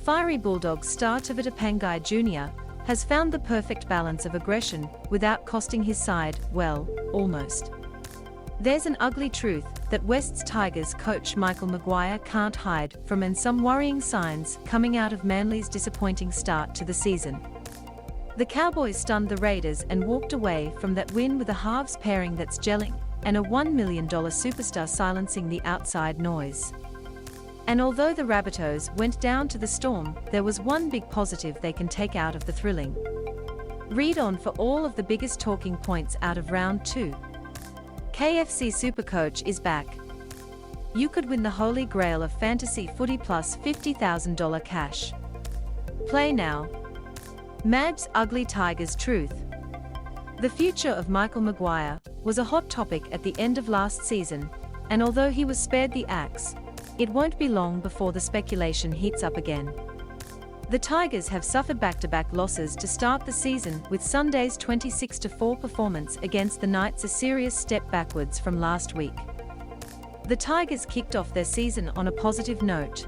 Fiery Bulldogs star Tevita Pangai Junior has found the perfect balance of aggression without costing his side, well, almost. There's an ugly truth that West's Tigers coach Michael Maguire can't hide from, and some worrying signs coming out of Manley's disappointing start to the season. The Cowboys stunned the Raiders and walked away from that win with a halves pairing that's gelling, and a $1 million superstar silencing the outside noise. And although the Rabbitohs went down to the Storm, there was one big positive they can take out of the thrilling. Read on for all of the biggest talking points out of round 2. KFC Super Coach is back. You could win the holy grail of fantasy footy plus $50,000 cash. Play now. Mad's ugly Tigers truth. The future of Michael Maguire was a hot topic at the end of last season, and although he was spared the axe, it won't be long before the speculation heats up again. The Tigers have suffered back-to-back losses to start the season, with Sunday's 26-4 performance against the Knights a serious step backwards from last week. The Tigers kicked off their season on a positive note.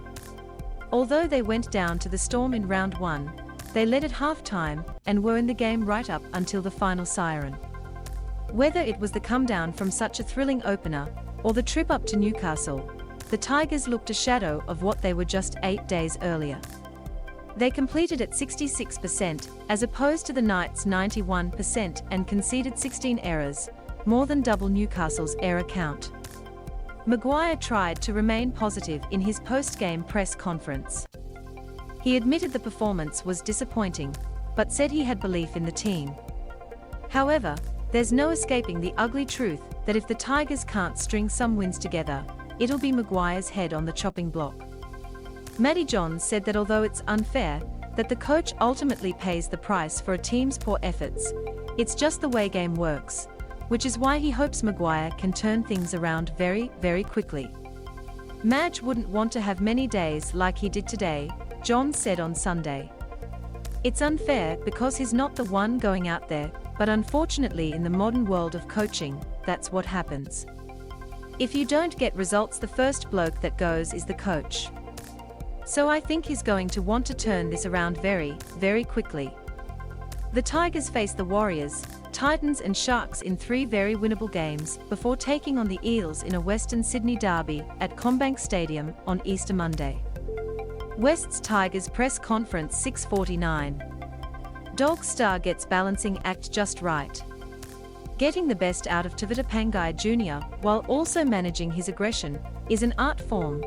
Although they went down to the Storm in round 1, they led at half-time and were in the game right up until the final siren. Whether it was the come-down from such a thrilling opener or the trip up to Newcastle, the Tigers looked a shadow of what they were just 8 days earlier. They completed at 66% as opposed to the Knights' 91% and conceded 16 errors, more than double Newcastle's error count. Maguire tried to remain positive in his post-game press conference. He admitted the performance was disappointing, but said he had belief in the team. However, there's no escaping the ugly truth that if the Tigers can't string some wins together, it'll be Maguire's head on the chopping block. Matty Johns said that although it's unfair that the coach ultimately pays the price for a team's poor efforts, it's just the way game works, which is why he hopes Maguire can turn things around very, very quickly. Madge wouldn't want to have many days like he did today, Johns said on Sunday. It's unfair because he's not the one going out there, but unfortunately in the modern world of coaching, that's what happens. If you don't get results, the first bloke that goes is the coach. So I think he's going to want to turn this around very, very quickly. The Tigers face the Warriors, Titans and Sharks in 3 very winnable games before taking on the Eels in a Western Sydney derby at Combank Stadium on Easter Monday. West's Tigers press conference 6:49. Dog star gets balancing act just right. Getting the best out of Tevita Pangai Junior while also managing his aggression is an art form,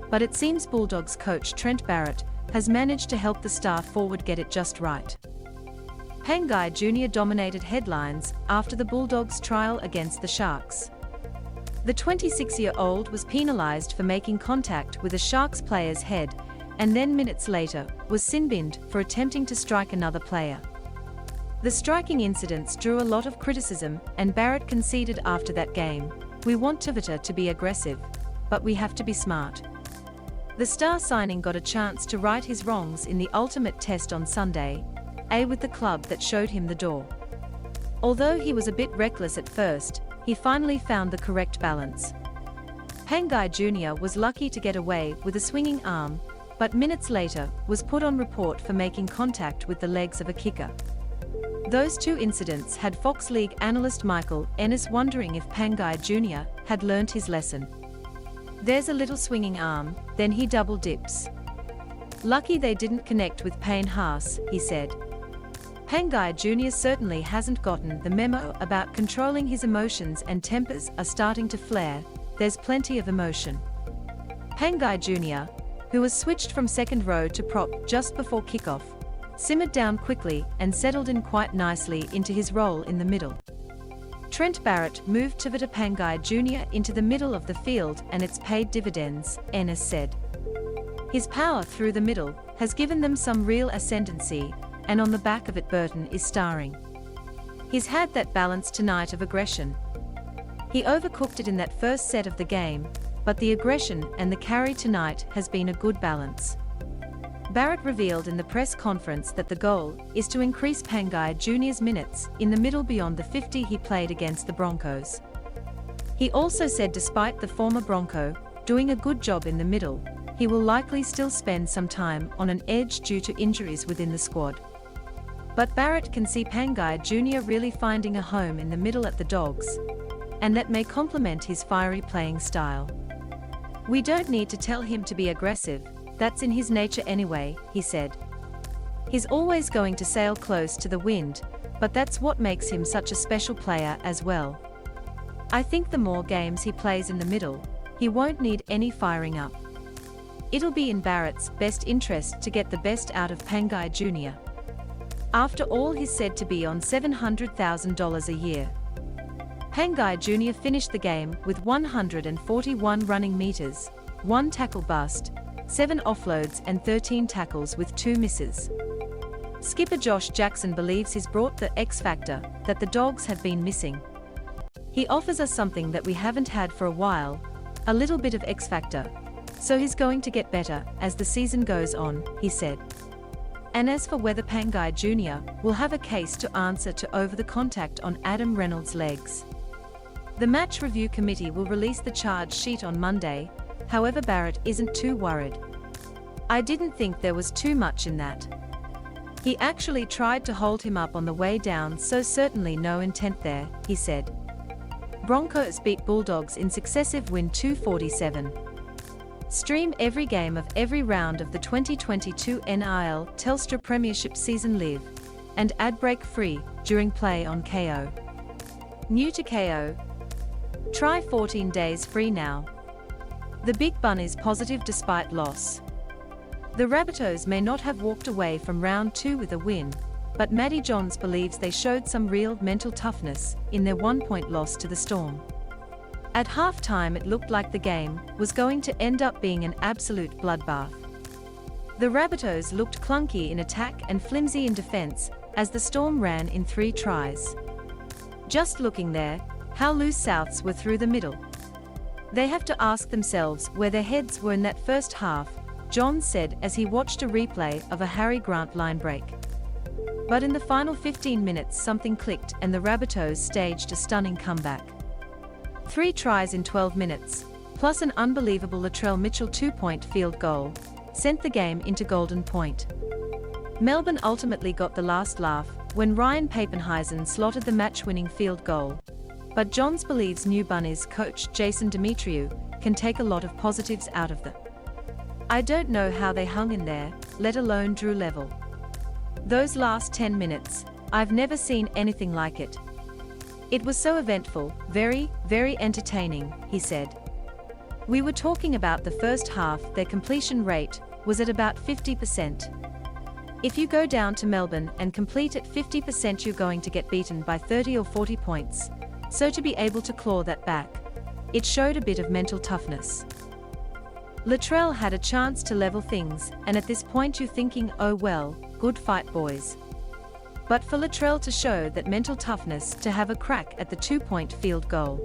but it seems Bulldogs coach Trent Barrett has managed to help the star forward get it just right. Pangai Junior dominated headlines after the Bulldogs' trial against the Sharks. The 26-year-old was penalised for making contact with a Sharks player's head, and then minutes later was sin-binned for attempting to strike another player. The striking incidents drew a lot of criticism, and Barrett conceded after that game, "We want Tevita to be aggressive, but we have to be smart." The star signing got a chance to right his wrongs in the ultimate test on Sunday, with the club that showed him the door. Although he was a bit reckless at first, he finally found the correct balance. Pangai Junior was lucky to get away with a swinging arm, but minutes later was put on report for making contact with the legs of a kicker. Those 2 incidents had Fox League analyst Michael Ennis wondering if Pangai Junior had learnt his lesson. There's a little swinging arm, then he double dips. Lucky they didn't connect with Payne Haas, he said. Pangai Junior certainly hasn't gotten the memo about controlling his emotions, and tempers are starting to flare. There's plenty of emotion. Pangai Junior, who was switched from second row to prop just before kickoff, simmered down quickly and settled in quite nicely into his role in the middle. Trent Barrett moved Tevita Pangai Junior into the middle of the field, and it's paid dividends, Ennis said. His power through the middle has given them some real ascendancy, and on the back of it Burton is starring. He's had that balance tonight of aggression. He overcooked it in that first set of the game, but the aggression and the carry tonight has been a good balance. Barrett revealed in the press conference that the goal is to increase Pangai Junior's minutes in the middle beyond the 50 he played against the Broncos. He also said despite the former Bronco doing a good job in the middle, he will likely still spend some time on an edge due to injuries within the squad. But Barrett can see Pangai Junior really finding a home in the middle at the Dogs, and that may complement his fiery playing style. "We don't need to tell him to be aggressive, that's in his nature anyway," he said. "He's always going to sail close to the wind, but that's what makes him such a special player as well. I think the more games he plays in the middle, he won't need any firing up. It'll be in Barrett's best interest to get the best out of Pangai Junior. After all, he's said to be on $700,000 a year." Pangai Junior finished the game with 141 running meters, 1 tackle bust, 7 offloads and 13 tackles with 2 misses. Skipper Josh Jackson believes he's brought the X factor that the Dogs have been missing. "He offers us something that we haven't had for a while, a little bit of X factor. So he's going to get better as the season goes on," he said. And as for whether Pangai Junior will have a case to answer to over the contact on Adam Reynolds' legs, the match review committee will release the charge sheet on Monday. However, Barrett isn't too worried. "I didn't think there was too much in that. He actually tried to hold him up on the way down, so certainly no intent there," he said. Broncos beat Bulldogs in successive win 247. Stream every game of every round of the 2022 NRL Telstra Premiership season live and ad break free during play on KO. New to KO. Try 14 days free now. The Big Bunnies positive despite loss. The Rabbitohs may not have walked away from round 2 with a win, but Matty Johns believes they showed some real mental toughness in their 1-point loss to the Storm. At halftime, it looked like the game was going to end up being an absolute bloodbath. The Rabbitohs looked clunky in attack and flimsy in defense as the Storm ran in 3 tries. "Just looking there, how loose Souths were through the middle. They have to ask themselves where their heads were in that first half," John said as he watched a replay of a Harry Grant line break. But in the final 15 minutes something clicked and the Rabbitohs staged a stunning comeback. 3 tries in 12 minutes, plus an unbelievable Latrell Mitchell 2-point field goal, sent the game into golden point. Melbourne ultimately got the last laugh when Ryan Papenhuisen slotted the match-winning field goal. But Johns believes new Bunnies coach Jason Demetriou can take a lot of positives out of them. "I don't know how they hung in there, let alone drew level. Those last 10 minutes, I've never seen anything like it. It was so eventful, very, very entertaining," he said. "We were talking about the first half, their completion rate was at about 50%. If you go down to Melbourne and complete at 50%, you're going to get beaten by 30 or 40 points. So to be able to claw that back, it showed a bit of mental toughness. Latrell had a chance to level things, and at this point you're thinking, oh well, good fight boys. But for Latrell to show that mental toughness to have a crack at the 2-point field goal.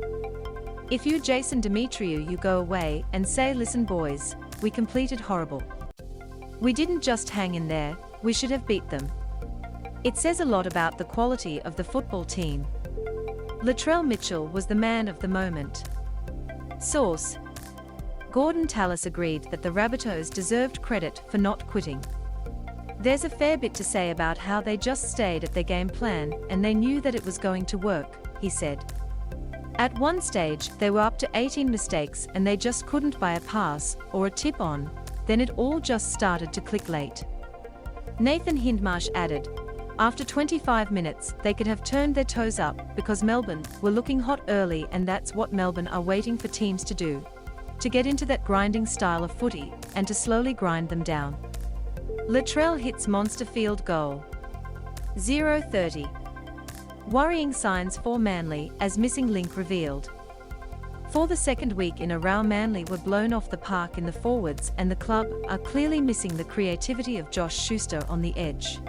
If you're Jason Demetriou, you go away and say, listen boys, we completed horrible. We didn't just hang in there, we should have beat them. It says a lot about the quality of the football team. Latrell Mitchell was the man of the moment. Source: Gordon Tallis agreed that the Rabbitohs deserved credit for not quitting. There's a fair bit to say about how they just stayed at their game plan and they knew that it was going to work, he said. At one stage, they were up to 18 mistakes and they just couldn't buy a pass or a tip on, then it all just started to click late. Nathan Hindmarsh added, after 25 minutes, they could have turned their toes up because Melbourne were looking hot early, and that's what Melbourne are waiting for teams to do. To get into that grinding style of footy and to slowly grind them down. Latrell hits monster field goal. 0-30. Worrying signs for Manley as missing link revealed. For the second week in a row, Manley were blown off the park in the forwards, and the club are clearly missing the creativity of Josh Schuster on the edge.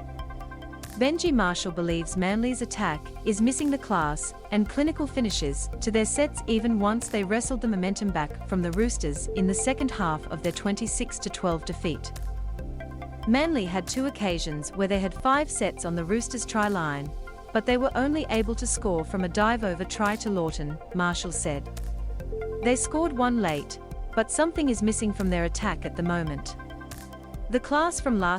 Benji Marshall believes Manly's attack is missing the class and clinical finishes to their sets, even once they wrestled the momentum back from the Roosters in the second half of their 26-12 defeat. Manly had 2 occasions where they had 5 sets on the Roosters' try line, but they were only able to score from a dive-over try to Lawton, Marshall said. They scored one late, but something is missing from their attack at the moment. The class from last